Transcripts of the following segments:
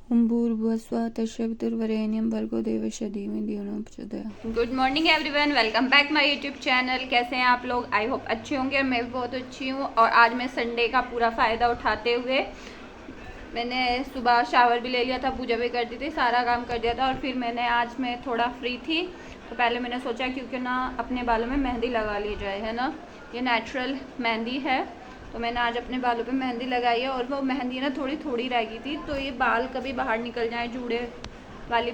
Good morning everyone, welcome back my YouTube channel. कैसे हैं आप लोग? आई होप अच्छे होंगे और मैं भी बहुत अच्छी हूँ। और आज मैं संडे का पूरा फ़ायदा उठाते हुए मैंने सुबह शावर भी ले लिया था, पूजा भी कर दी थी, सारा काम कर दिया था। और फिर आज मैं थोड़ा फ्री थी तो पहले मैंने सोचा क्योंकि ना अपने बालों में मेहंदी लगा ली जाए, है ना। ये नेचुरल मेहंदी है तो मैंने आज अपने बालों पे मेहंदी लगाई है। और वो मेहंदी ना थोड़ी थोड़ी रह गई थी तो ये बाल कभी बाहर निकल जाए, जूड़े वाली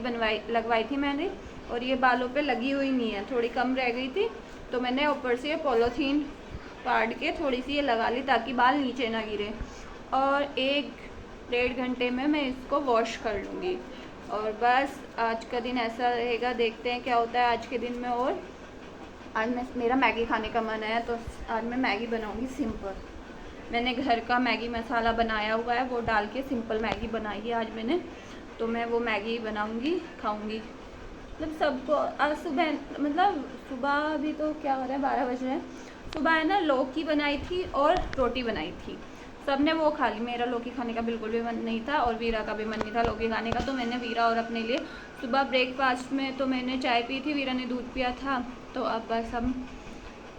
लगवाई थी मैंने। और ये बालों पे लगी हुई नहीं है, थोड़ी कम रह गई थी तो मैंने ऊपर से ये पॉलीथीन काट के थोड़ी सी ये लगा ली ताकि बाल नीचे ना गिरे। और 1-1.5 घंटे में मैं इसको वॉश कर लूँगी। और बस आज का दिन ऐसा रहेगा, देखते हैं क्या होता है आज के दिन में। और आज मेरा मैगी खाने का मन है तो आज मैं मैगी बनाऊँगी सिंपल। मैंने घर का मैगी मसाला बनाया हुआ है, वो डाल के सिंपल मैगी बनाई है आज मैंने। तो मैं वो मैगी बनाऊंगी, खाऊंगी। मतलब सबको आज सुबह, मतलब सुबह भी तो क्या हो रहा है, 12 बज रहे हैं। सुबह है ना लौकी बनाई थी और रोटी बनाई थी, सबने वो खा ली। मेरा लौकी खाने का बिल्कुल भी मन नहीं था और वीरा का भी मन नहीं था लौकी खाने का। तो मैंने वीरा और अपने लिए सुबह ब्रेकफास्ट में तो मैंने चाय पी थी, वीरा ने दूध पिया था। तो अब बस हम,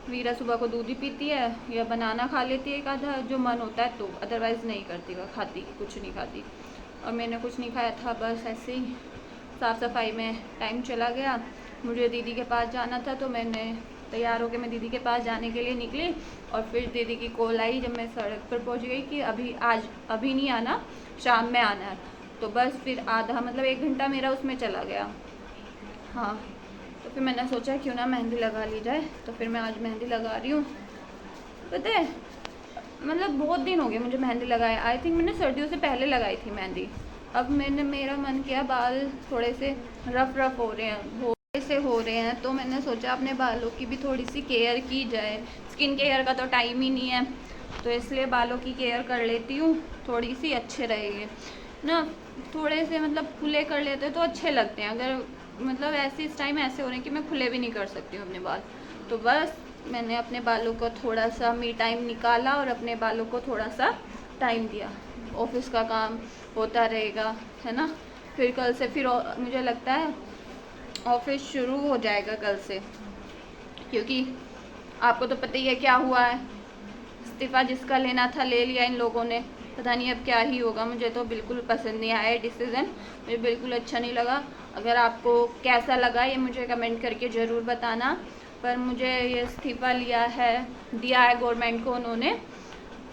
वीरा सुबह को दूध ही पीती है या बनाना खा लेती है एक आधा जो मन होता है, तो अदरवाइज़ नहीं करती, वह खाती कुछ नहीं खाती। और मैंने कुछ नहीं खाया था, बस ऐसे ही साफ़ सफाई में टाइम चला गया। मुझे दीदी के पास जाना था तो मैंने तैयार होकर मैं दीदी के पास जाने के लिए निकली। और फिर दीदी की कॉल आई जब मैं सड़क पर पहुंच गई कि अभी नहीं आना, शाम में आना है। तो बस फिर आधा, मतलब 1 घंटा मेरा उसमें चला गया। हाँ, तो फिर मैंने सोचा क्यों ना मेहंदी लगा ली जाए। तो फिर मैं आज मेहंदी लगा रही हूँ। पता है, मतलब बहुत दिन हो गए मुझे मेहंदी लगाए। आई थिंक मैंने सर्दियों से पहले लगाई थी मेहंदी। अब मेरा मन किया, बाल थोड़े से रफ हो रहे हैं तो मैंने सोचा अपने बालों की भी थोड़ी सी केयर की जाए। स्किन केयर का तो टाइम ही नहीं है तो इसलिए बालों की केयर कर लेती हूँ, थोड़ी सी अच्छे रहेंगे ना। थोड़े से मतलब खुले कर लेते तो अच्छे लगते हैं। अगर मतलब ऐसे इस टाइम ऐसे हो रहे हैं कि मैं खुले भी नहीं कर सकती हूँ अपने बाल। तो बस मैंने अपने बालों को थोड़ा सा मी टाइम निकाला और अपने बालों को थोड़ा सा टाइम दिया। ऑफिस का काम होता रहेगा, है ना। फिर कल से फिर मुझे लगता है ऑफिस शुरू हो जाएगा कल से, क्योंकि आपको तो पता ही है क्या हुआ है। इस्तीफ़ा जिसका लेना था ले लिया इन लोगों ने, पता नहीं अब क्या ही होगा। मुझे तो बिल्कुल पसंद नहीं आया डिसीज़न, मुझे बिल्कुल अच्छा नहीं लगा। अगर आपको कैसा लगा ये मुझे कमेंट करके ज़रूर बताना। पर मुझे ये इस्तीफ़ा दिया है गवर्नमेंट को उन्होंने,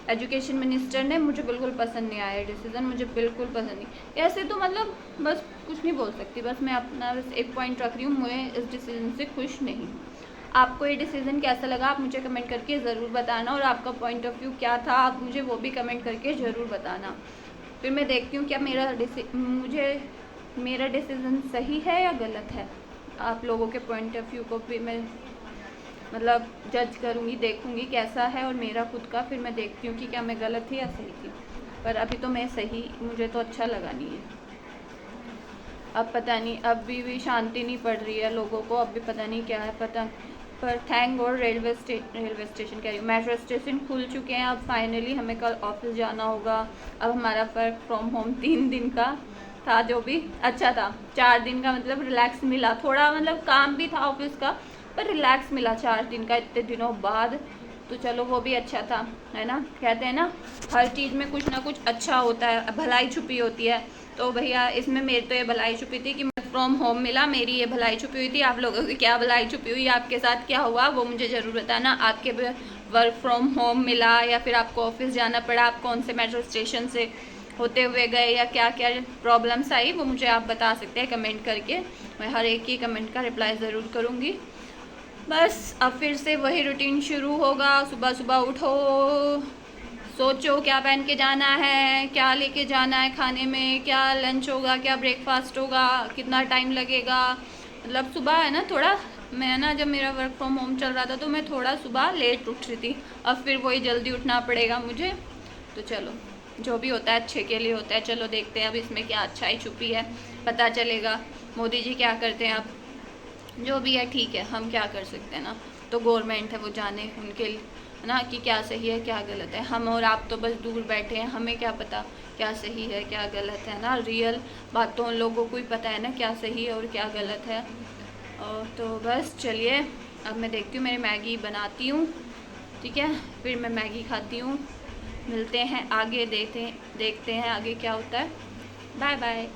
एजुकेशन मिनिस्टर ने, मुझे बिल्कुल पसंद नहीं आया डिसीज़न, मुझे बिल्कुल पसंद नहीं। ऐसे तो मतलब बस कुछ नहीं बोल सकती, बस मैं अपना बस एक पॉइंट रख रही हूँ, मैं इस डिसीज़न से खुश नहीं हूँ। आपको ये डिसीज़न कैसा लगा आप मुझे कमेंट करके ज़रूर बताना। और आपका पॉइंट ऑफ व्यू क्या था आप मुझे वो भी कमेंट करके ज़रूर बताना। फिर मैं देखती हूँ क्या मेरा डिसीज़न सही है या गलत है। आप लोगों के पॉइंट ऑफ व्यू को भी मैं मतलब जज करूँगी, देखूँगी कैसा है। और मेरा खुद का फिर मैं देखती हूँ कि क्या मैं गलत थी या सही थी। पर अभी तो मैं सही, मुझे तो अच्छा लगा नहीं है। अब पता नहीं, अभी भी शांति नहीं पड़ रही है लोगों को, अब भी पता नहीं क्या है, पता। पर थैंक गॉड रेलवे स्टेशन कह रही हूँ, मेट्रो स्टेशन खुल चुके हैं। अब फाइनली हमें कल ऑफिस जाना होगा। अब हमारा वर्क फ्रॉम होम 3 दिन का था जो भी अच्छा था, 4 दिन का मतलब रिलैक्स मिला थोड़ा, मतलब काम भी था ऑफिस का पर रिलैक्स मिला 4 दिन का इतने दिनों बाद। तो चलो वो भी अच्छा था, है ना। कहते हैं ना हर चीज़ में कुछ ना कुछ अच्छा होता है, भलाई छुपी होती है। तो भैया इसमें मेरी तो ये भलाई छुपी थी कि फ्रॉम होम मिला, मेरी ये भलाई छुपी हुई थी। आप लोगों की क्या भलाई छुपी हुई, आपके साथ क्या हुआ वो मुझे ज़रूर बताना। आपके वर्क फ्रॉम होम मिला या फिर आपको ऑफिस जाना पड़ा, आप कौन से मेट्रो स्टेशन से होते हुए गए या क्या क्या प्रॉब्लम्स आई वो मुझे आप बता सकते हैं कमेंट करके। मैं हर एक ही कमेंट का रिप्लाई ज़रूर करूँगी। बस अब फिर से वही रूटीन शुरू होगा, सुबह सुबह उठो, सोचो क्या पहन के जाना है, क्या लेके जाना है खाने में, क्या लंच होगा, क्या ब्रेकफास्ट होगा, कितना टाइम लगेगा। मतलब सुबह है ना थोड़ा, मैं ना जब मेरा वर्क फ्रॉम होम चल रहा था तो मैं थोड़ा सुबह लेट उठ रही थी। अब फिर वही जल्दी उठना पड़ेगा मुझे। तो चलो जो भी होता है अच्छे के लिए होता है। चलो देखते हैं अब इसमें क्या अच्छाई छुपी है, पता चलेगा। मोदी जी क्या करते हैं, अब जो भी है ठीक है, हम क्या कर सकते हैं ना। तो गवर्नमेंट है वो जाने, उनके है ना, कि क्या सही है क्या गलत है। हम और आप तो बस दूर बैठे हैं, हमें क्या पता क्या सही है क्या गलत है ना। रियल बात तो उन लोगों को ही पता है ना, क्या सही है और क्या गलत है। और तो बस चलिए, अब मैं देखती हूँ, मेरी मैगी बनाती हूँ, ठीक है, फिर मैं मैगी खाती हूँ। मिलते हैं आगे, देखते हैं आगे क्या होता है। बाय बाय,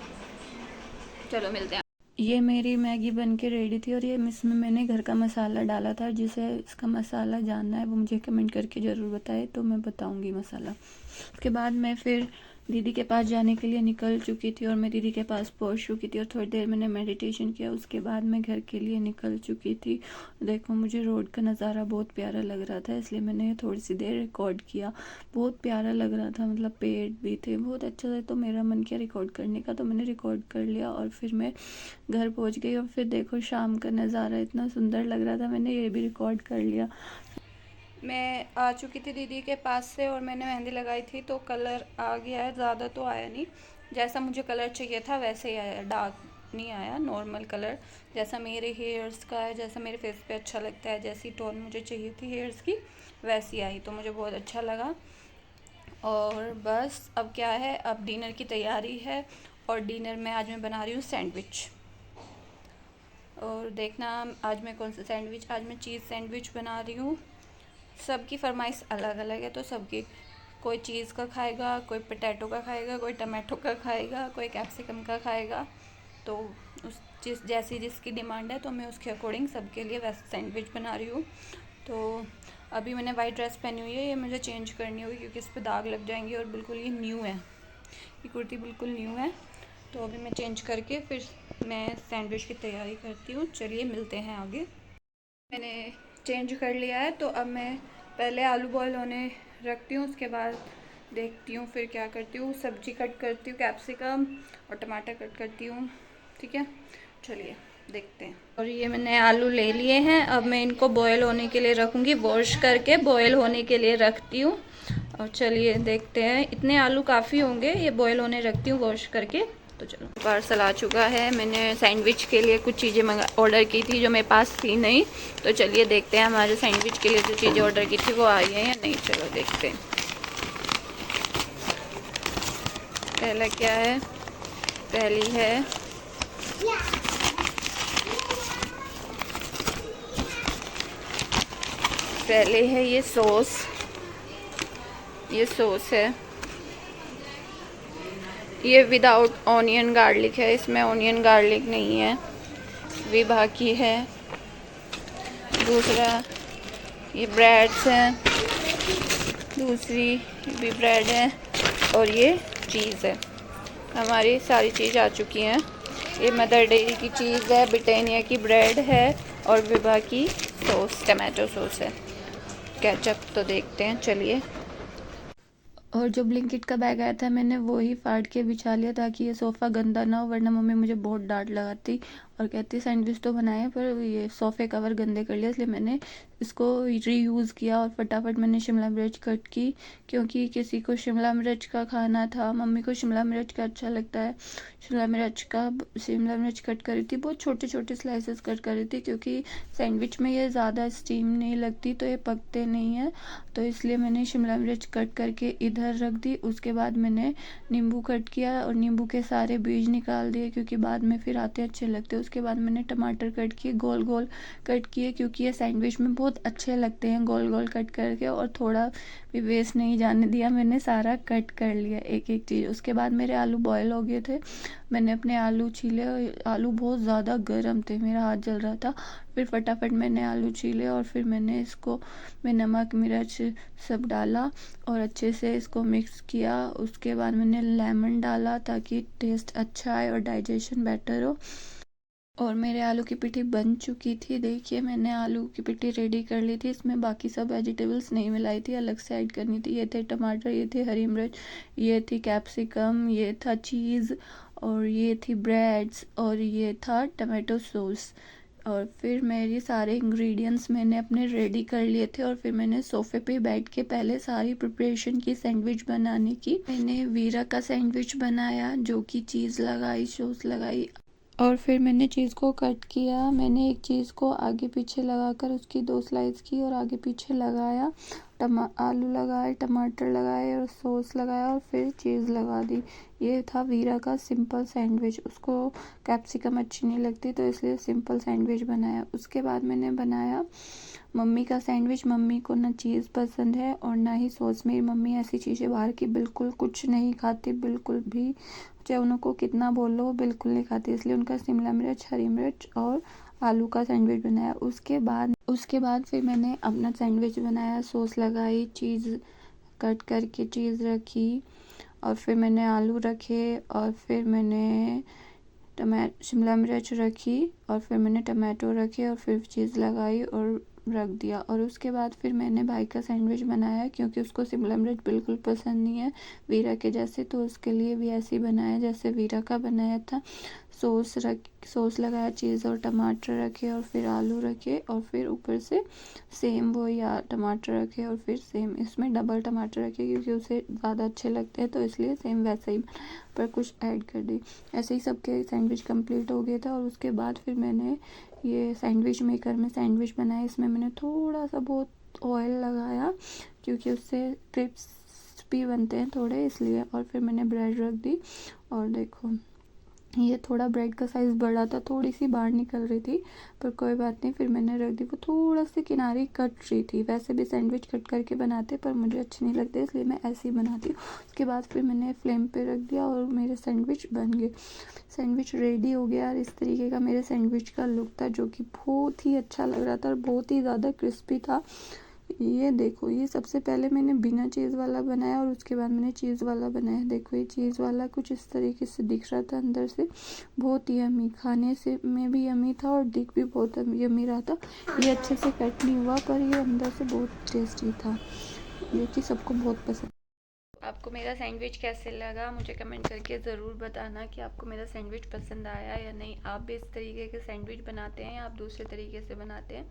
चलो मिलते हैं। ये मेरी मैगी बन के रेडी थी और ये इसमें मैंने घर का मसाला डाला था। जिसे इसका मसाला जानना है वो मुझे कमेंट करके ज़रूर बताए, तो मैं बताऊंगी मसाला। उसके बाद मैं फिर दीदी के पास जाने के लिए निकल चुकी थी और मैं दीदी के पास पहुंच चुकी थी और थोड़ी देर मैंने मेडिटेशन किया। उसके बाद मैं घर के लिए निकल चुकी थी। देखो मुझे रोड का नज़ारा बहुत प्यारा लग रहा था, इसलिए मैंने थोड़ी सी देर रिकॉर्ड किया। बहुत प्यारा लग रहा था, मतलब पेड़ भी थे बहुत अच्छा था, तो मेरा मन किया रिकॉर्ड करने का, तो मैंने रिकॉर्ड कर लिया और फिर मैं घर पहुंच गई। और फिर देखो शाम का नज़ारा इतना सुंदर लग रहा था, मैंने ये भी रिकॉर्ड कर लिया। मैं आ चुकी थी दीदी के पास से और मैंने मेहंदी लगाई थी, तो कलर आ गया है, ज़्यादा तो आया नहीं। जैसा मुझे कलर चाहिए था वैसे ही आया, डार्क नहीं आया, नॉर्मल कलर जैसा मेरे हेयर्स का है, जैसा मेरे फेस पे अच्छा लगता है, जैसी टोन मुझे चाहिए थी हेयर्स की वैसी आई, तो मुझे बहुत अच्छा लगा। और बस अब क्या है, अब डिनर की तैयारी है और डिनर में आज मैं बना रही हूँ सैंडविच। और देखना आज मैं कौन सा सैंडविच, आज मैं चीज़ सैंडविच बना रही हूँ। सबकी फरमाइश अलग अलग है, तो सबकी, कोई चीज़ का खाएगा, कोई पोटैटो का खाएगा, कोई टमाटो का खाएगा, कोई कैप्सिकम का खाएगा। तो उस जैसी जिसकी डिमांड है, तो मैं उसके अकॉर्डिंग सबके लिए वैसे सैंडविच बना रही हूँ। तो अभी मैंने वाइट ड्रेस पहनी हुई है, ये मुझे चेंज करनी होगी क्योंकि इस पर दाग लग जाएंगे और बिल्कुल ये न्यू है, ये कुर्ती बिल्कुल न्यू है। तो अभी मैं चेंज करके फिर मैं सैंडविच की तैयारी करती हूँ। चलिए मिलते हैं आगे। मैंने चेंज कर लिया है, तो अब मैं पहले आलू बॉयल होने रखती हूँ, उसके बाद देखती हूँ फिर क्या करती हूँ। सब्जी कट करती हूँ, कैप्सिकम और टमाटर कट करती हूँ, ठीक है, चलिए देखते हैं। और ये मैंने आलू ले लिए हैं, अब मैं इनको बॉयल होने के लिए रखूँगी, वॉश करके बॉयल होने के लिए रखती हूँ। और चलिए देखते हैं, इतने आलू काफ़ी होंगे, ये बॉयल होने रखती हूँ वॉश करके। तो चलो, पार्सल आ चुका है, मैंने सैंडविच के लिए कुछ चीज़ें ऑर्डर की थी जो मेरे पास थी नहीं। तो चलिए देखते हैं हमारे सैंडविच के लिए जो चीज़ें ऑर्डर की थी वो आई है या नहीं, चलो देखते हैं। पहला क्या है, पहली है पहले है ये सॉस, ये सॉस है, ये विदाउट ऑनियन गार्लिक है, इसमें ऑनियन गार्लिक नहीं है, विभा की है। दूसरा ये ब्रेड्स हैं, दूसरी भी ब्रेड है और ये चीज़ है। हमारी सारी चीज़ आ चुकी हैं। ये मदर डेयरी की चीज़ है, ब्रिटानिया की ब्रेड है और विभा की सॉस टमाटो सॉस है। केचप तो देखते हैं, चलिए। और जो ब्लिंकिट का बैग आया था मैंने वो ही फाड़ के बिछा लिया ताकि ये सोफ़ा गंदा ना हो, वरना मम्मी मुझे बहुत डांट लगाती और कहती सैंडविच तो बनाए पर ये सोफ़े कवर गंदे कर लिया, इसलिए मैंने इसको रीयूज़ किया। और फटाफट मैंने शिमला मिर्च कट की, क्योंकि किसी को शिमला मिर्च का खाना था, मम्मी को शिमला मिर्च का अच्छा लगता है। शिमला मिर्च कट करी थी, बहुत छोटे छोटे स्लाइसेस कट करी थी, क्योंकि सैंडविच में ये ज़्यादा स्टीम नहीं लगती तो ये पकते नहीं हैं, तो इसलिए मैंने शिमला मिर्च कट करके इधर रख दी। उसके बाद मैंने नींबू कट किया और नींबू के सारे बीज निकाल दिए, क्योंकि बाद में फिर आते अच्छे लगते। उसके बाद मैंने टमाटर कट किए, गोल गोल कट किए, क्योंकि ये सैंडविच में बहुत अच्छे लगते हैं गोल गोल कट करके, और थोड़ा भी वेस्ट नहीं जाने दिया, मैंने सारा कट कर लिया एक एक चीज़। उसके बाद मेरे आलू बॉयल हो गए थे, मैंने अपने आलू छीले, आलू बहुत ज़्यादा गर्म थे, मेरा हाथ जल रहा था। फिर फटाफट मैंने आलू छीले और फिर मैंने इसको में नमक मिर्च सब डाला और अच्छे से इसको मिक्स किया। उसके बाद मैंने लेमन डाला ताकि टेस्ट अच्छा आए और डाइजेशन बेटर हो। और मेरे आलू की पिट्ठी बन चुकी थी, देखिए मैंने आलू की पिट्ठी रेडी कर ली थी, इसमें बाकी सब वेजिटेबल्स नहीं मिलाई थी, अलग से ऐड करनी थी। ये थे टमाटर, ये थे हरी मिर्च, ये थी कैप्सिकम, ये था चीज़ और ये थी ब्रेड्स और ये था टमाटो सॉस। और फिर मेरी सारे इंग्रेडिएंट्स मैंने अपने रेडी कर लिए थे और फिर मैंने सोफ़े पे बैठ के पहले सारी प्रिपरेशन की सैंडविच बनाने की। मैंने वीरा का सैंडविच बनाया जो कि चीज़ लगाई, सॉस लगाई, और फिर मैंने चीज़ को कट किया। मैंने एक चीज़ को आगे पीछे लगाकर उसकी 2 स्लाइस की और आगे पीछे लगाया। आलू लगाए, टमाटर लगाए और सॉस लगाया और फिर चीज़ लगा दी। ये था वीरा का सिंपल सैंडविच। उसको कैप्सिकम अच्छी नहीं लगती तो इसलिए सिंपल सैंडविच बनाया। उसके बाद मैंने बनाया मम्मी का सैंडविच। मम्मी को ना चीज़ पसंद है और ना ही सॉस। मेरी मम्मी ऐसी चीज़ें बाहर की बिल्कुल कुछ नहीं खाती, बिल्कुल भी, चाहे उनको कितना बोल लो वो बिल्कुल नहीं खाती। इसलिए उनका शिमला मिर्च, हरी मिर्च और आलू का सैंडविच बनाया। उसके बाद फिर मैंने अपना सैंडविच बनाया, सॉस लगाई, चीज़ कट करके चीज़ रखी और फिर मैंने आलू रखे और फिर मैंने शिमला मिर्च रखी और फिर मैंने टमाटो रखे और फिर चीज़ लगाई और रख दिया। और उसके बाद फिर मैंने भाई का सैंडविच बनाया क्योंकि उसको शिमला मिर्च बिल्कुल पसंद नहीं है वीरा के जैसे, तो उसके लिए भी ऐसे ही बनाया जैसे वीरा का बनाया था। सॉस लगाया, चीज़ और टमाटर रखे और फिर आलू रखे और फिर ऊपर से सेम वो या टमाटर रखे और फिर सेम इसमें डबल टमाटर रखे क्योंकि उसे ज़्यादा अच्छे लगते हैं, तो इसलिए सेम वैसा ही पर कुछ ऐड कर दी। ऐसे ही सबके सैंडविच कंप्लीट हो गया था। और उसके बाद फिर मैंने ये सैंडविच मेकर में सैंडविच बनाया। इसमें मैंने थोड़ा सा बहुत ऑयल लगाया क्योंकि उससे क्रिस्पी बनते हैं थोड़े, इसलिए। और फिर मैंने ब्रेड रख दी और देखो ये थोड़ा ब्रेड का साइज़ बड़ा था, थोड़ी सी बाहर निकल रही थी पर कोई बात नहीं, फिर मैंने रख दी। वो थोड़ा सी किनारे कट रही थी, वैसे भी सैंडविच कट करके बनाते पर मुझे अच्छे नहीं लगते इसलिए मैं ऐसे ही बनाती हूँ। उसके बाद फिर मैंने फ्लेम पे रख दिया और मेरे सैंडविच बन गए। सैंडविच रेडी हो गया और इस तरीके का मेरे सैंडविच का लुक था जो कि बहुत ही अच्छा लग रहा था और बहुत ही ज़्यादा क्रिस्पी था। ये देखो, ये सबसे पहले मैंने बिना चीज़ वाला बनाया और उसके बाद मैंने चीज़ वाला बनाया। देखो ये चीज़ वाला कुछ इस तरीके से दिख रहा था अंदर से, बहुत ही यमी, खाने से में भी यमी था और दिख भी बहुत यमी रहा था। ये अच्छे से कट नहीं हुआ पर ये अंदर से बहुत टेस्टी था, जो कि सबको बहुत पसंद। आपको मेरा सैंडविच कैसे लगा मुझे कमेंट करके ज़रूर बताना कि आपको मेरा सैंडविच पसंद आया या नहीं। आप भी इस तरीके के सैंडविच बनाते हैं या आप दूसरे तरीके से बनाते हैं?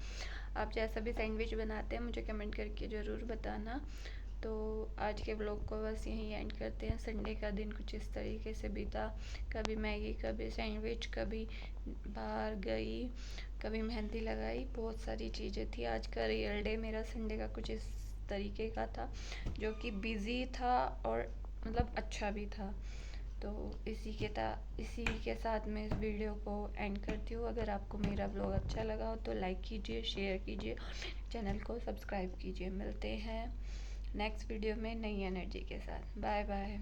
आप जैसा भी सैंडविच बनाते हैं मुझे कमेंट करके ज़रूर बताना। तो आज के व्लॉग को बस यहीं एंड करते हैं। संडे का दिन कुछ इस तरीके से बीता, कभी मैगी, कभी सैंडविच, कभी बाहर गई, कभी मेहंदी लगाई, बहुत सारी चीज़ें थी। आज का रियल डे मेरा संडे का कुछ इस तरीके का था जो कि बिज़ी था और मतलब अच्छा भी था। तो इसी के साथ मैं इस वीडियो को एंड करती हूँ। अगर आपको मेरा ब्लॉग अच्छा लगा हो तो लाइक कीजिए, शेयर कीजिए, चैनल को सब्सक्राइब कीजिए। मिलते हैं नेक्स्ट वीडियो में नई एनर्जी के साथ। Bye bye.